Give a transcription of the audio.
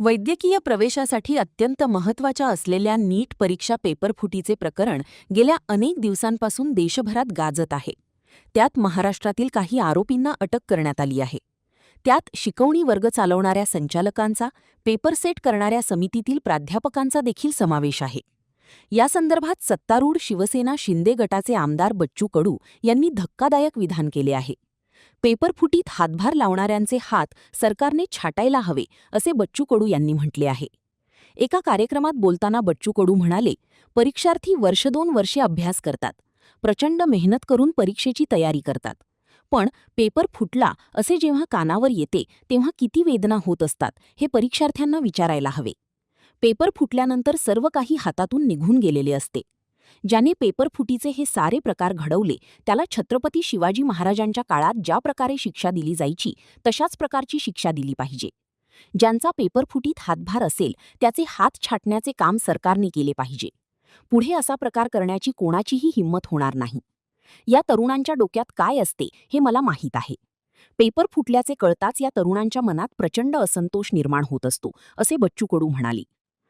वैद्यकीय प्रवेशासाठी अत्यंत महत्त्वाच्या असलेल्या नीट परीक्षा पेपरफुटीचे प्रकरण गेल्या अनेक दिवसांपासून देशभरात गाजत आहे. त्यात महाराष्ट्रातील काही आरोपींना अटक करण्यात आली आहे. त्यात शिकवणी वर्ग चालवणाऱ्या संचालकांचा, पेपर सेट करणाऱ्या समितीतील प्राध्यापकांचा देखील समावेश आहे. या संदर्भात सत्तारूढ शिवसेना शिंदे गटाचे आमदार बच्चू कडू यांनी धक्कादायक विधान केले आहे. पेपरफुटीत हातभार लावणाऱ्यांचे हात सरकारने छाटायला हवे, असे बच्चू कडू यांनी म्हटले आहे. एका कार्यक्रमात बोलताना बच्चू कडू म्हणाले, परीक्षार्थी वर्ष 2 वर्षे अभ्यास करतात, प्रचंड मेहनत करून परीक्षेची तयारी करतात. पण पेपर फुटला असे जेव्हा कानावर येते तेव्हा किती वेदना होत असतात हे परीक्षार्थ्यांना विचारायला हवे. पेपर फुटल्यानंतर सर्व काही हातातून निघून गेलेले असते. ज्याने पेपरफुटीचे हे सारे प्रकार घडवले त्याला छत्रपती शिवाजी महाराजांच्या काळात ज्या प्रकारे शिक्षा दिली जायची तशाच प्रकारची शिक्षा दिली पाहिजे. ज्यांचा पेपरफुटीत हातभार असेल त्याचे हात छाटण्याचे काम सरकारने केले पाहिजे. पुढे असा प्रकार करण्याची कोणाचीही हिंमत होणार नाही. या तरुणांच्या डोक्यात काय असते हे मला माहीत आहे. पेपर फुटल्याचे कळताच या तरुणांच्या मनात प्रचंड असंतोष निर्माण होत असतो, असे बच्चू कडू म्हणाले.